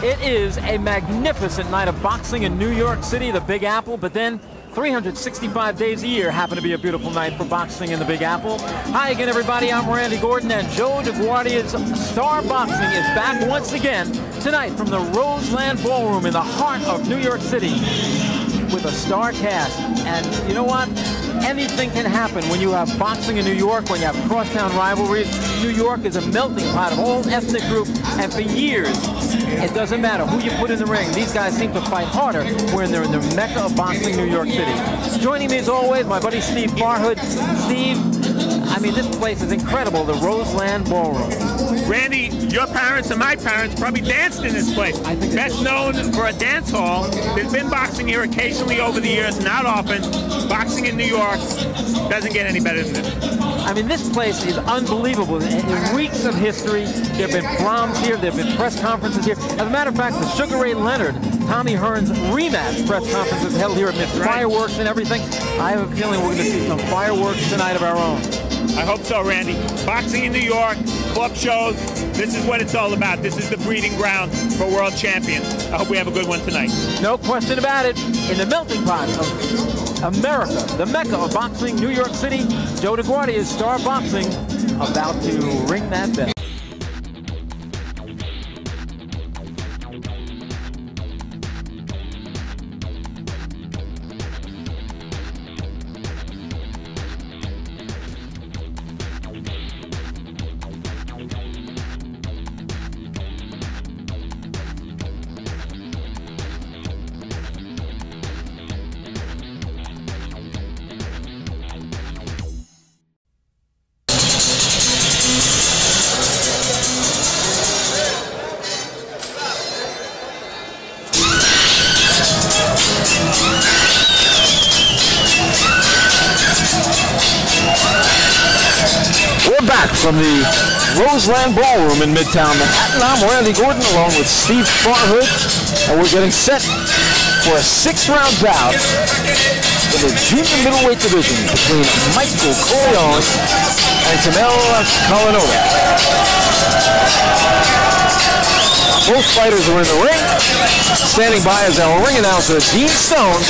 It is a magnificent night of boxing in New York City, the Big Apple, but then 365 days a year happen to be a beautiful night for boxing in the Big Apple. Hi again, everybody. I'm Randy Gordon, and Joe DeGuardia's Star Boxing is back once again tonight from the Roseland Ballroom in the heart of New York City with a star cast. And you know what? Anything can happen when you have boxing in New York, when you have crosstown rivalries. New York is a melting pot of all ethnic groups, and for years, it doesn't matter who you put in the ring. These guys seem to fight harder when they're in the mecca of boxing, New York City. Joining me as always, my buddy Steve Farhood. Steve, I mean, this place is incredible, the Roseland Ballroom. Randy, your parents and my parents probably danced in this place. I think best known for a dance hall. There's been boxing here occasionally over the years, not often. Boxing in New York doesn't get any better than this. I mean, this place is unbelievable. It reeks of history. There have been proms here. There have been press conferences here. As a matter of fact, the Sugar Ray Leonard, Tommy Hearns rematch press conferences held here amidst fireworks and everything. I have a feeling we're going to see some fireworks tonight of our own. I hope so, Randy. Boxing in New York, club shows, this is what it's all about. This is the breeding ground for world champions. I hope we have a good one tonight. No question about it. In the melting pot of America, the mecca of boxing, New York City, Joe DeGuardia's Star Boxing about to ring that bell. We're back from the Roseland Ballroom in Midtown Manhattan. I'm Randy Gordon along with Steve Farhood, and we're getting set for a 6-round bout in the junior middleweight division between Michael Corleone and Kemal. Both fighters are in the ring. Standing by is our ring announcer, Dean Stone.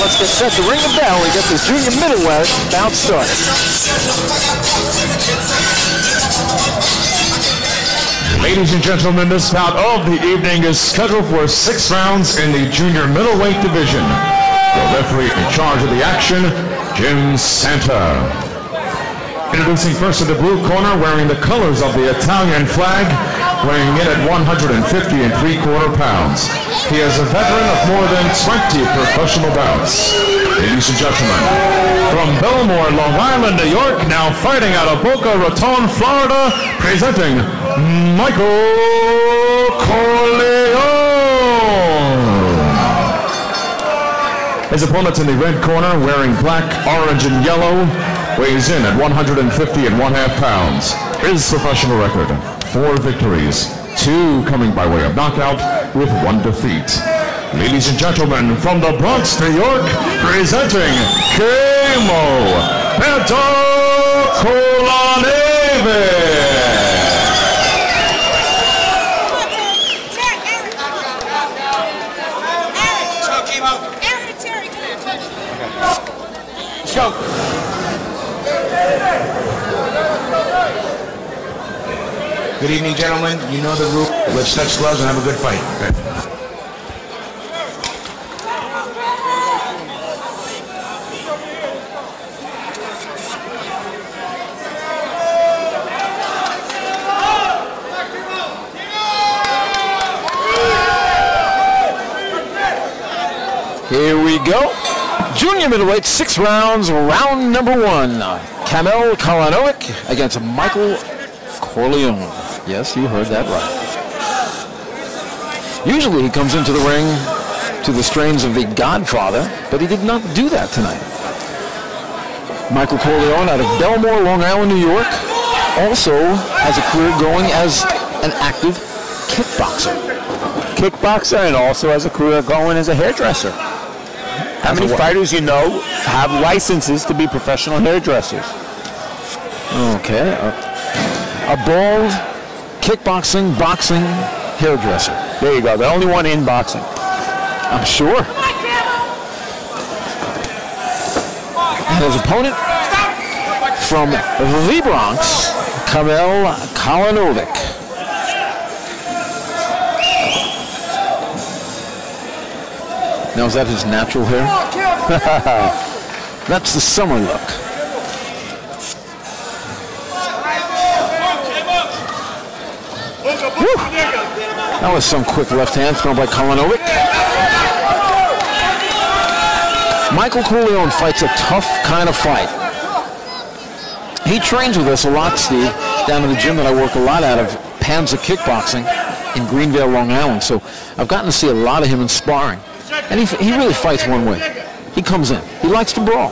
Let's get set to ring the bell and get this junior middleweight bout started. Ladies and gentlemen, this bout of the evening is scheduled for 6 rounds in the junior middleweight division. The referee in charge of the action, Jim Santa. Introducing first in the blue corner, wearing the colors of the Italian flag, weighing in at 150 3/4 pounds. He is a veteran of more than 20 professional bouts. Ladies and gentlemen, from Belmore, Long Island, New York, now fighting out of Boca Raton, Florida, presenting Michael Corleone. His opponent's in the red corner, wearing black, orange, and yellow, weighs in at 150 1/2 pounds. His professional record, 4 victories, 2 coming by way of knockout, with 1 defeat. Ladies and gentlemen, from the Bronx, New York, presenting Kemal Kolonivic. Let's go. Good evening, gentlemen. You know the rule. Let's touch gloves and have a good fight. Okay. Here we go. Junior middleweight, 6 rounds, round number 1. Kemal Kolonivic against Michael Corleone. Yes, you heard that right. Usually he comes into the ring to the strains of The Godfather, but he did not do that tonight. Michael Corleone out of Belmore, Long Island, New York, also has a career going as an active kickboxer. And also has a career going as a hairdresser. How many fighters you know have licenses to be professional hairdressers? Okay. a bald kickboxing, boxing hairdresser. There you go. The only one in boxing. I'm sure. And his opponent from the Bronx, Kemal Kolonivic. Now, is that his natural hair? That's the summer look. Woo. That was some quick left hand thrown by Kolonivic. Michael Corleone fights a tough kind of fight. He trains with us a lot, Steve, down in the gym that I work a lot out of, Panza Kickboxing in Greenville, Long Island. So I've gotten to see a lot of him in sparring. And he really fights one way. He comes in. He likes to brawl.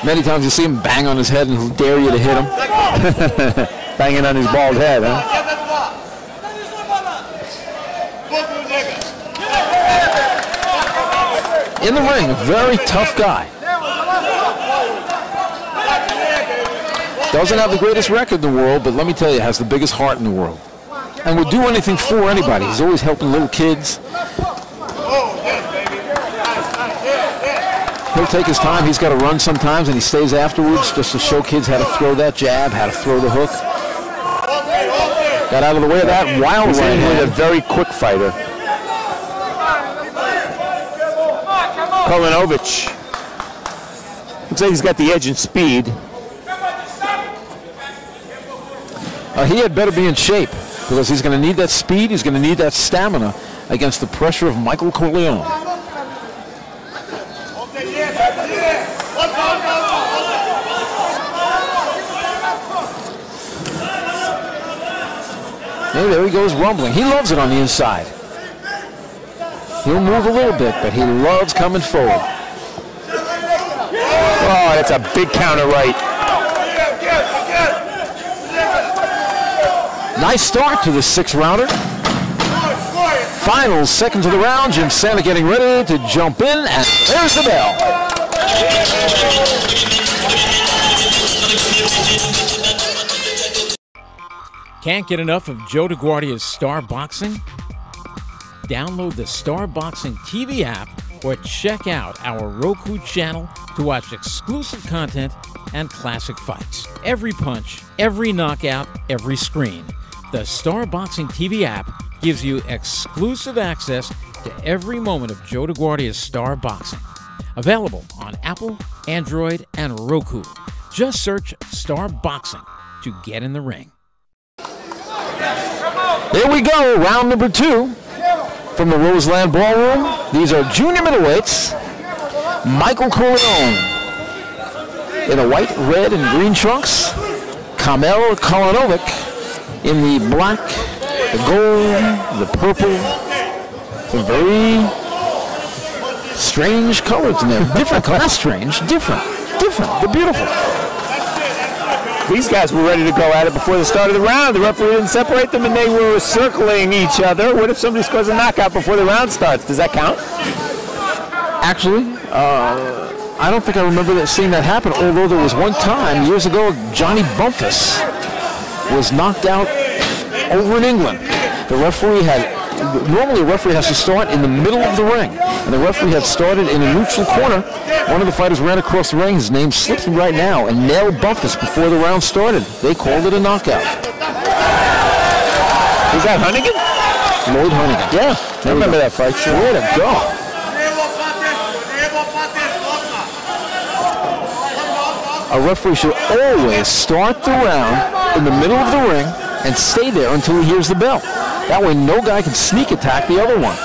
Many times you see him bang on his head and he'll dare you to hit him. Banging on his bald head, huh? In the ring, a very tough guy. Doesn't have the greatest record in the world, but let me tell you, has the biggest heart in the world. And would do anything for anybody. He's always helping little kids. He'll take his time. He's got to run sometimes, and he stays afterwards just to show kids how to throw that jab, how to throw the hook. Got out of the way of that wild right hand. A very quick fighter. Kolonivic. Looks like he's got the edge in speed. He had better be in shape because he's going to need that speed. He's going to need that stamina against the pressure of Michael Corleone. Hey, there he goes rumbling. He loves it on the inside. He'll move a little bit, but he loves coming forward. Oh, that's a big counter right. Nice start to the 6-rounder. Final seconds of the round. Jim Santa getting ready to jump in, and there's the bell. Can't get enough of Joe DeGuardia's Star Boxing? Download the Star Boxing TV app or check out our Roku channel to watch exclusive content and classic fights. Every punch, every knockout, every screen. The Star Boxing TV app gives you exclusive access to every moment of Joe DeGuardia's Star Boxing. Available on Apple, Android, and Roku. Just search Star Boxing to get in the ring. There we go, round number 2 from the Roseland Ballroom. These are junior middleweights. Michael Corleone in a white, red, and green trunks. Kemal Kolonivic in the black, the gold, the purple. Some very strange colors in there. Different, not strange, different. They're beautiful. These guys were ready to go at it before the start of the round. The referee didn't separate them, and they were circling each other. What if somebody scores a knockout before the round starts? Does that count? Actually, I don't think I remember seeing that happen, although there was one time, years ago, Johnny Bumpus was knocked out over in England. The referee normally a referee has to start in the middle of the ring, and the referee had started in a neutral corner. One of the fighters ran across the ring. His name slips me right now, and nailed Bumpus before the round started. They called it a knockout. Was that Hunnigan? Lloyd Hunnigan. Yeah, I remember that fight. Sure. Way to go. A referee should always start the round in the middle of the ring and stay there until he hears the bell. That way no guy can sneak attack the other one.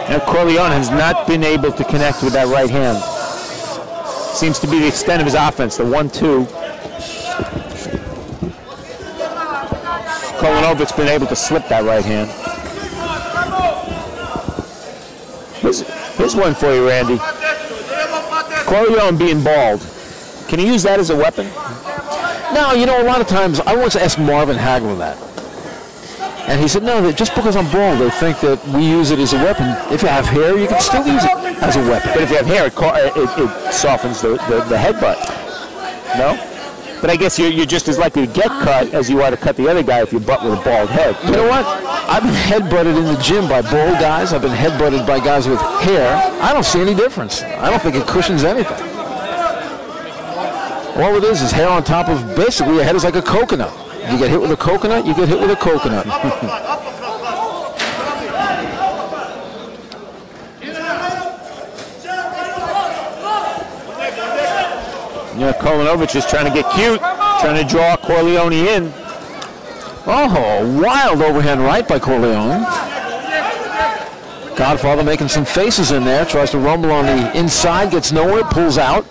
Now Corleone has not been able to connect with that right hand. Seems to be the extent of his offense, the 1-2. Kolonovic's been able to slip that right hand. Here's one for you, Randy. Corleone being bald. Can he use that as a weapon? No, you know, a lot of times, I once asked Marvin Hagler that. And he said, no, that just because I'm bald, they think that we use it as a weapon. If you have hair, you can still use it. as a weapon. But if you have hair, it softens the headbutt. No? But I guess you're just as likely to get cut as you are to cut the other guy if you butt with a bald head. You know what? I've been headbutted in the gym by bald guys. I've been headbutted by guys with hair. I don't see any difference. I don't think it cushions anything. All it is hair on top of, basically, your head is like a coconut. You get hit with a coconut, you get hit with a coconut. Yeah, Kolonivic is trying to get cute, trying to draw Corleone in. Oh, wild overhand right by Corleone. Godfather making some faces in there, tries to rumble on the inside, gets nowhere, pulls out.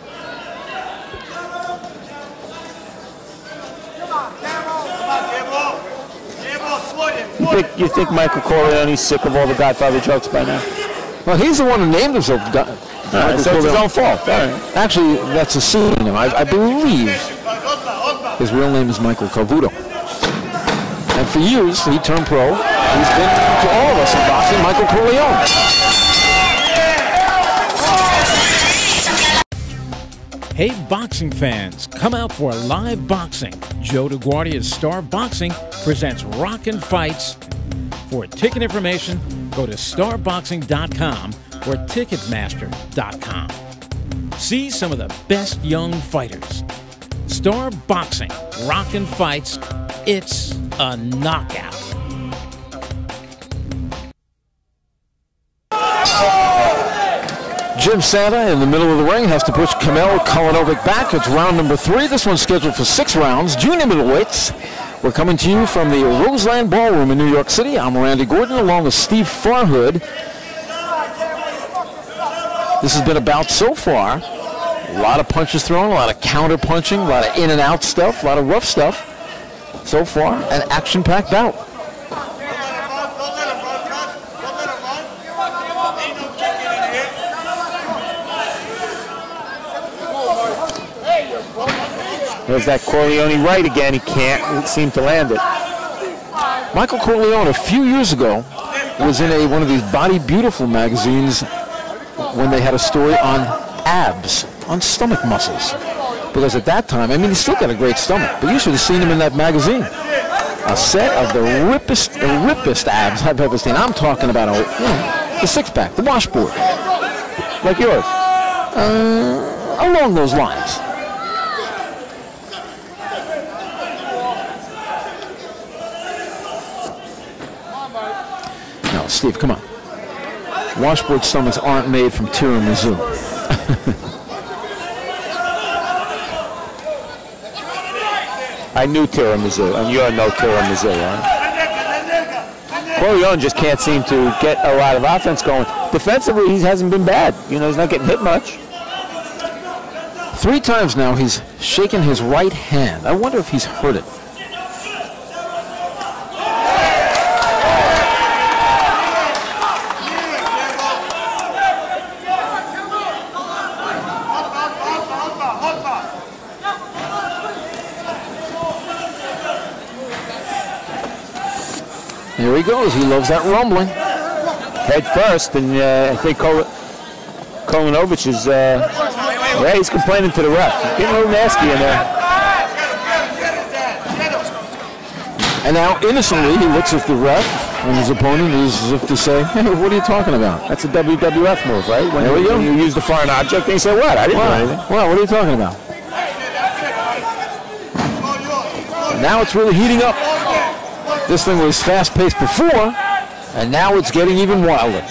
You think Michael Corleone's sick of all the Godfather jokes by now? Well, he's the one who named himself so it's his own fault. Actually, that's a pseudonym. I believe his real name is Michael Cavuto. And for years, he turned pro. He's been to all of us in boxing, Michael Corleone. Hey, boxing fans, come out for live boxing. Joe DeGuardia's Star Boxing presents Rockin' Fights. For ticket information, go to starboxing.com or ticketmaster.com. See some of the best young fighters. Star Boxing, Rockin' Fights, it's a knockout. Jim Santa in the middle of the ring has to push Kemal Kolonivic back. It's round number 3. This one's scheduled for 6 rounds. Junior middleweights. We're coming to you from the Roseland Ballroom in New York City. I'm Randy Gordon along with Steve Farhood. This has been a bout so far. A lot of punches thrown, a lot of counter punching, a lot of in and out stuff, a lot of rough stuff. So far, an action-packed bout. There's that Corleone right again. He can't seem to land it. Michael Corleone, a few years ago, was in one of these Body Beautiful magazines when they had a story on abs, on stomach muscles. Because at that time, I mean, he's still got a great stomach, but you should have seen him in that magazine. A set of the rippest abs I've ever seen. I'm talking about the six-pack, the washboard. Like yours. Along those lines. No, Steve, come on. Washboard stomachs aren't made from tiramisu. I knew tiramisu, and you're no tiramisu, huh? Corleone just can't seem to get a lot of offense going. Defensively, he hasn't been bad. You know, he's not getting hit much. 3 times now he's shaken his right hand. I wonder if he's hurt it. Here he goes. He loves that rumbling. Head first, and I think Kolonivic is, he's complaining to the ref. Getting a little nasty in there. And now, innocently, he looks at the ref and his opponent as if to say, hey, what are you talking about? That's a WWF move, right? When you use the foreign object, and you say, what? I didn't do anything. Well, what are you talking about? And now it's really heating up. This thing was fast-paced before, and now it's getting even wilder.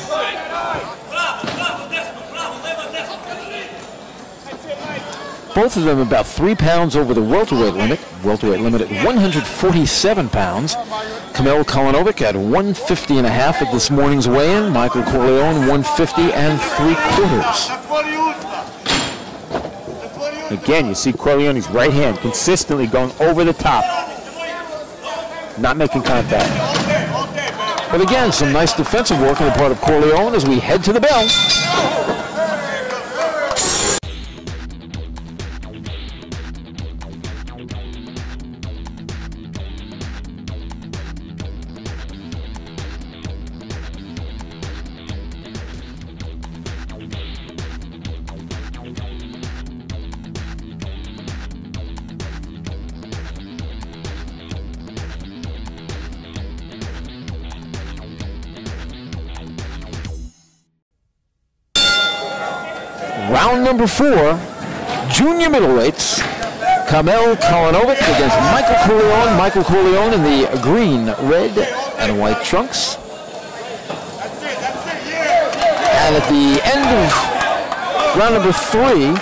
Both of them about 3 pounds over the welterweight limit. Welterweight limit at 147 pounds. Kemal Kolonivic at 150.5 at this morning's weigh-in. Michael Corleone 150 3/4. Again, you see Corleone's right hand consistently going over the top. Not making contact. But again, some nice defensive work on the part of Corleone as we head to the bell. Round number 4, junior middleweights. Kemal Kolonivic against Michael Corleone. Michael Corleone in the green, red, and white trunks. And at the end of round number 3,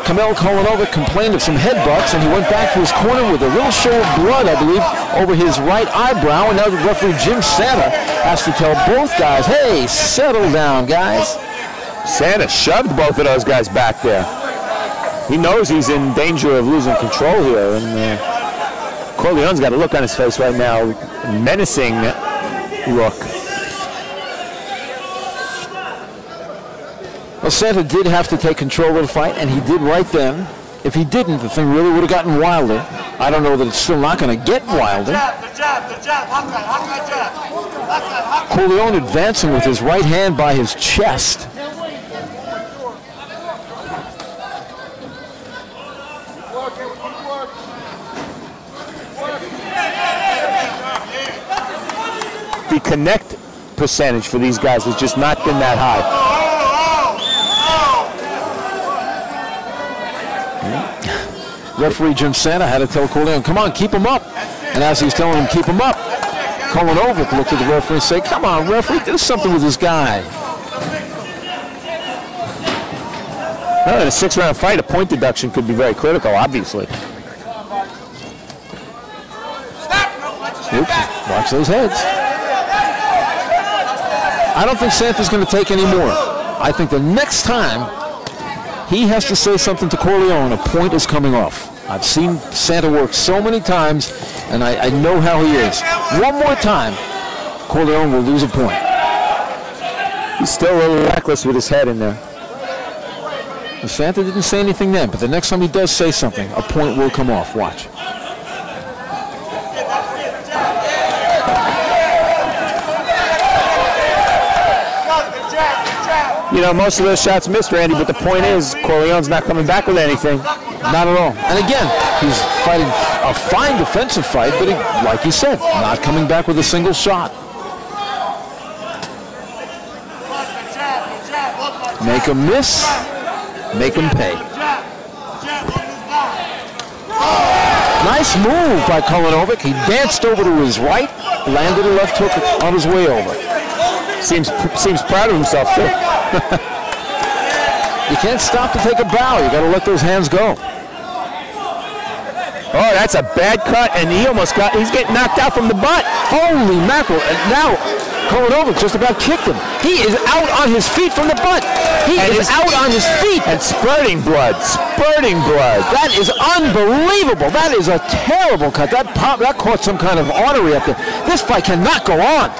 Kemal Kolonivic complained of some headbutts, and he went back to his corner with a little show of blood, I believe, over his right eyebrow. And now the referee, Jim Santa, has to tell both guys, hey, settle down, guys. Santa shoved both of those guys back there. He knows he's in danger of losing control here, and Corleone's got a look on his face right now, a menacing look. Well, Santa did have to take control of the fight, and he did right then. If he didn't, the thing really would have gotten wilder. I don't know that it's still not going to get wilder. Corleone advancing with his right hand by his chest. The connect percentage for these guys has just not been that high. Referee Jim Santa had to tell Corleone, come on, keep him up. And as he was telling him, keep him up, Kolonivic looked at the referee and said, come on, referee, do something with this guy. Well, in a 6-round fight, a point deduction could be very critical, obviously. Oops, watch those heads. I don't think Santa's going to take any more. I think the next time he has to say something to Corleone, a point is coming off. I've seen Santa work so many times, and I know how he is. One more time, Corleone will lose a point. He's still a little reckless with his head in there. And Santa didn't say anything then, but the next time he does say something, a point will come off. Watch. You know, most of those shots missed, Randy, but the point is, Corleone's not coming back with anything. Not at all. And again, he's fighting a fine defensive fight, but he, like he said, not coming back with a single shot. Make him miss, make him pay. Nice move by Kolonivic. He danced over to his right, landed a left hook on his way over. Seems proud of himself, too. You can't stop to take a bow. You got to let those hands go. Oh, that's a bad cut, and he's getting knocked out from the butt. Holy mackerel. And now Kolonivic just about kicked him. He is out on his feet from the butt. He is out on his feet. And spurting blood, spurting blood. That is unbelievable. That is a terrible cut. That caught some kind of artery up there. This fight cannot go on.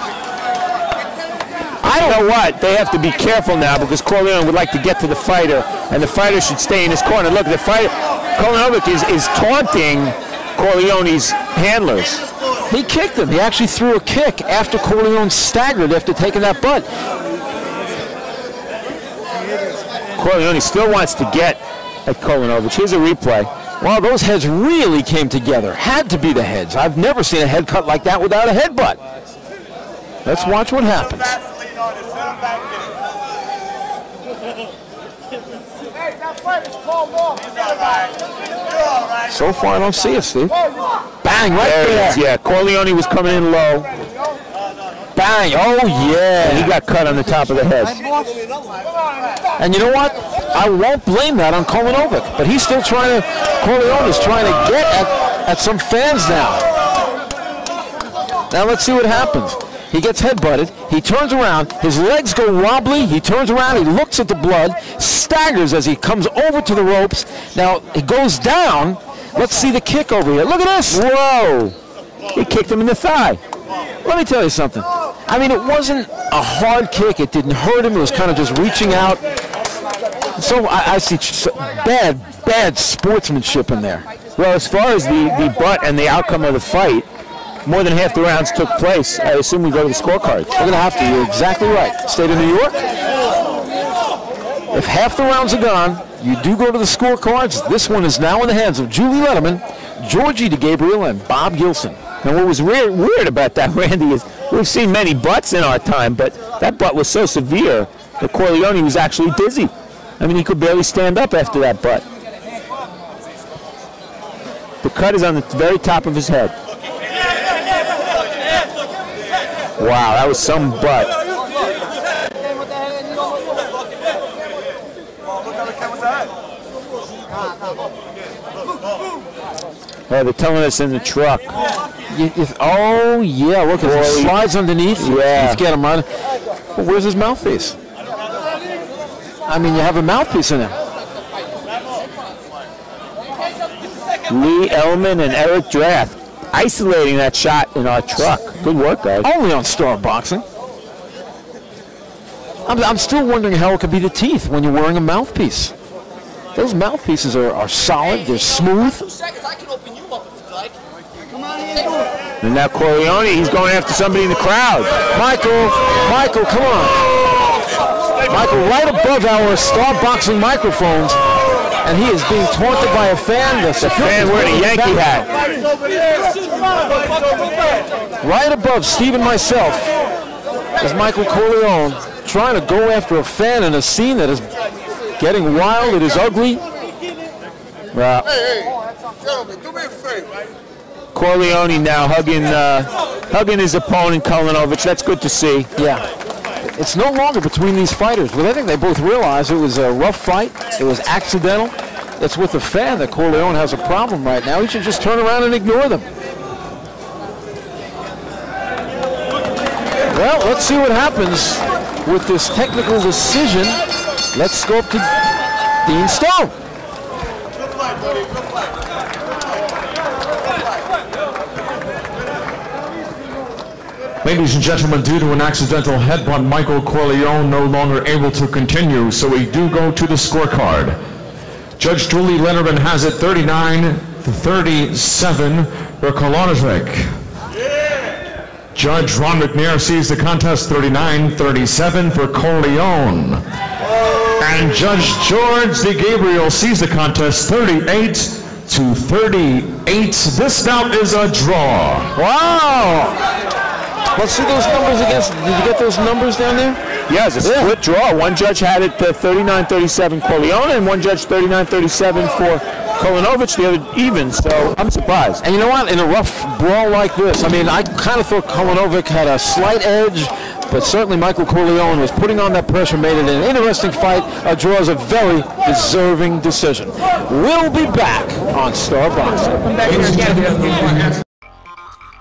I don't know what. They have to be careful now because Corleone would like to get to the fighter, and the fighter should stay in his corner. Look, the fighter, Kolonivic is taunting Corleone's handlers. He kicked him. He actually threw a kick after Corleone staggered after taking that butt. Corleone still wants to get at Kolonivic. Here's a replay. Well, those heads really came together. Had to be the heads. I've never seen a head cut like that without a headbutt. Let's watch what happens. So far, I don't see it, Steve. Bang, right there. Yeah, Corleone was coming in low. Bang, oh yeah. And he got cut on the top of the head. And you know what? I won't blame that on Kolonivic, but he's still trying to, Corleone is trying to get at some fans now. Now let's see what happens. He gets headbutted, he turns around, his legs go wobbly, he turns around, he looks at the blood, staggers as he comes over to the ropes. Now, he goes down. Let's see the kick over here. Look at this. Whoa. He kicked him in the thigh. Let me tell you something. I mean, it wasn't a hard kick. It didn't hurt him. It was kind of just reaching out. So I see bad sportsmanship in there. Well, as far as the butt and the outcome of the fight, more than half the rounds took place. I assume we go to the scorecards. We're going to have to. You're exactly right. State of New York, if half the rounds are gone, you do go to the scorecards. This one is now in the hands of Julie Letterman, Georgie DeGabriel, and Bob Gilson. And what was weird about that, Randy, is we've seen many butts in our time, but that butt was so severe that Corleone was actually dizzy. I mean, he could barely stand up after that butt. The cut is on the very top of his head. Wow, that was some butt. Oh, they're telling us in the truck. Oh, yeah, look, it slides underneath. Yeah. You get him on. Well, where's his mouthpiece? I mean, you have a mouthpiece in there. Lee Elman and Eric Draft isolating that shot in our truck. Good work, guys. Only on Star Boxing. I'm still wondering how it could be the teeth when you're wearing a mouthpiece. Those mouthpieces are solid, they're smooth. And now Corleone, he's going after somebody in the crowd. Michael, come on. Michael, right above our Star Boxing microphones, and he is being taunted by a fan. The fan wearing a Yankee hat. Right above Steve and myself is Michael Corleone trying to go after a fan in a scene that is getting wild. It is ugly. Corleone now hugging his opponent, Kolonivic. That's good to see. Yeah. It's no longer between these fighters, but I think they both realize it was a rough fight. It was accidental. It's with the fan that Corleone has a problem right now. He should just turn around and ignore them. Well, let's see what happens with this technical decision. Let's go up to Dean Stone. Ladies and gentlemen, due to an accidental headbutt, Michael Corleone no longer able to continue, so we do go to the scorecard. Judge Julie Letterman has it 39-37 for Kolonivic. Judge Ron McNair sees the contest 39-37 for Corleone. And Judge George DeGabriel sees the contest 38-38. This bout is a draw. Wow! Let's see those numbers against. Did you get those numbers down there? Yeah, it's a split draw. One judge had it 39-37 Corleone, and one judge 39-37 for Kolonivic, the other even, so I'm surprised. And you know what? In a rough brawl like this, I mean, I kind of thought Kolonivic had a slight edge, but certainly Michael Corleone was putting on that pressure, made it an interesting fight. A draw is a very deserving decision. We'll be back on Star Boxing.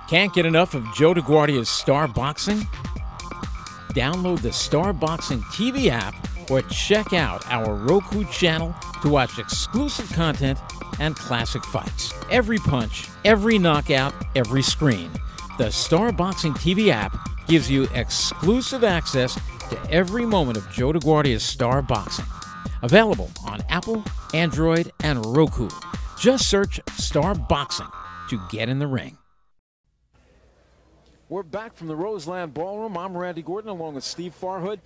Can't get enough of Joe DeGuardia's Star Boxing? Download the Star Boxing TV app or check out our Roku channel to watch exclusive content and classic fights. Every punch, every knockout, every screen. The Star Boxing TV app gives you exclusive access to every moment of Joe DeGuardia's Star Boxing. Available on Apple, Android, and Roku. Just search Star Boxing to get in the ring. We're back from the Roseland Ballroom. I'm Randy Gordon along with Steve Farhood.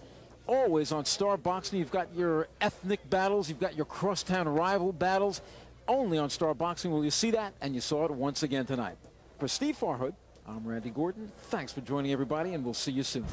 Always on Star Boxing, you've got your ethnic battles, you've got your crosstown rival battles. Only on Star Boxing will you see that, and you saw it once again tonight. For Steve Farhood, I'm Randy Gordon. Thanks for joining everybody, and we'll see you soon.